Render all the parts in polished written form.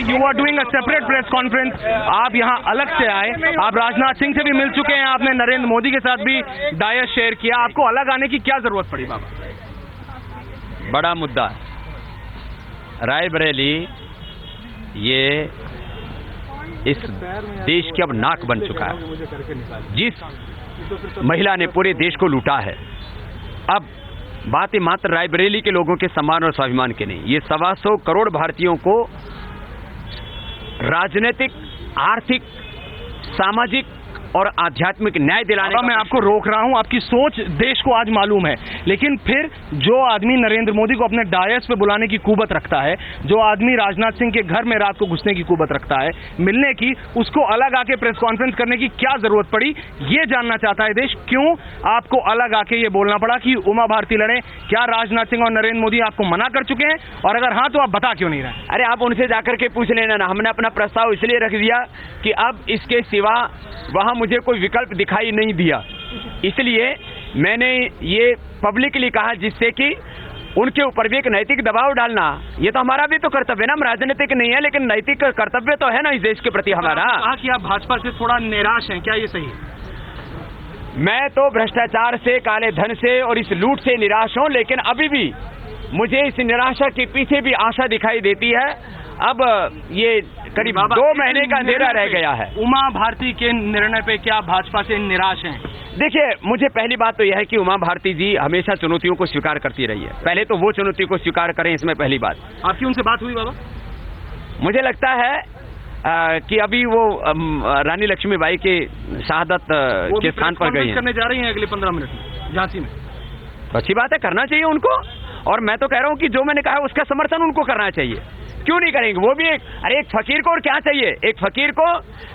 You are doing a separate press conference, आप यहाँ अलग से आए, आप राजनाथ सिंह से भी मिल चुके हैं, आपने नरेंद्र मोदी के साथ भी डायस शेयर किया, आपको अलग आने की क्या जरूरत पड़ी बाबा? बड़ा मुद्दा, रायबरेली ये इस देश की अब नाक बन चुका है। जिस महिला ने पूरे देश को लूटा है, अब बात ही मात्र रायबरेली के लोगों के सम्मान और स्वाभिमान के नहीं, ये 125 करोड़ भारतीयों को राजनीतिक, आर्थिक, सामाजिक और आध्यात्मिक न्याय दिलाने का। मैं आपको रोक रहा हूं, आपकी सोच देश को आज मालूम है, लेकिन फिर जो आदमी नरेंद्र मोदी को अपने डायस पे बुलाने की कुवत रखता है, जो आदमी राजनाथ सिंह के घर में रात को घुसने की कुवत रखता है, मिलने की, उसको अलग आके प्रेस कॉन्फ्रेंस करने की क्या जरूरत पड़ी, ये जानना चाहता है देश। क्यों आपको अलग आके ये बोलना पड़ा कि उमा भारती लड़े? क्या राजनाथ सिंह और नरेंद्र मोदी आपको मना कर चुके हैं, और अगर हाँ तो आप बता क्यों नहीं रहे? अरे आप उनसे जाकर के पूछ लेना ना। हमने अपना प्रस्ताव इसलिए रख दिया कि अब इसके सिवा वहां मुझे कोई विकल्प दिखाई नहीं दिया, इसलिए मैंने ये पब्लिकली कहा, जिससे कि उनके ऊपर भी एक नैतिक दबाव डालना, ये तो हमारा भी तो कर्तव्य है ना। हम राजनीतिक नहीं है, लेकिन नैतिक कर्तव्य तो है ना इस देश के प्रति हमारा। कहा कि आप भाजपा से थोड़ा निराश हैं, क्या ये सही है? मैं तो भ्रष्टाचार से, काले धन से और इस लूट से निराश हूं, लेकिन अभी भी मुझे इस निराशा के पीछे भी आशा दिखाई देती है। अब ये करीब 2 महीने का अंधेरा रह गया है। उमा भारती के निर्णय पे क्या भाजपा से निराश हैं? देखिए, मुझे पहली बात तो यह है कि उमा भारती जी हमेशा चुनौतियों को स्वीकार करती रही है। पहले तो वो चुनौती को स्वीकार करें, इसमें पहली बात। आपकी उनसे बात हुई बाबा? मुझे लगता है कि अभी वो रानी लक्ष्मीबाई के शहादत के स्थान पर गई हैं। करने जा रही हैं अगले 15 मिनट में झांसी में। तो अच्छी बात है, करना चाहिए उनको। और मैं तो कह रहा हूं कि जो मैंने कहा उसका समर्थन उनको करना चाहिए। क्यों नहीं करेंगे? वो भी एक फकीर को और क्या चाहिए? एक फकीर को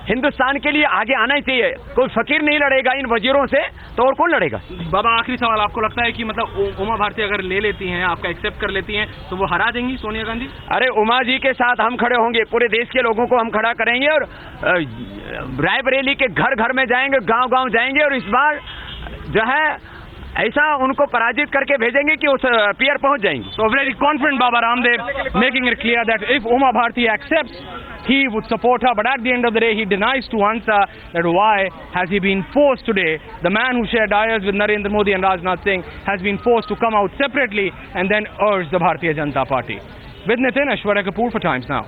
हिंदुस्तान के लिए आगे आना ही चाहिए। कोई फकीर नहीं लड़ेगा इन वजीरों से, तो और कौन लड़ेगा? बाबा आखिरी सवाल, आपको लगता है कि मतलब उमा भारती अगर ले लेती हैं, आपका एक्सेप्ट कर लेती हैं, तो वो हरा देंगी सोनिया गांधी? अरे उमा जी के साथ हम खड़े होंगे, पूरे देश के लोगों को हम खड़ा करेंगे, और रायबरेली के घर घर में जाएंगे, गांव गांव जाएंगे, और इस बार जो है ऐसा उनको पराजित करके भेजेंगे कि उस पीयर पहुंच जाएंगे। So very confident Baba Ramdev, making it clear that if Uma Bharti accepts, he would support her, but at the end of the day he denies to answer that why has he been forced today. The man who shared dais with Narendra Modi and Rajnath Singh has been forced to come out separately and then urge the Bharatiya Janata Party. With Nitin, Ashwarya Kapoor for Times Now.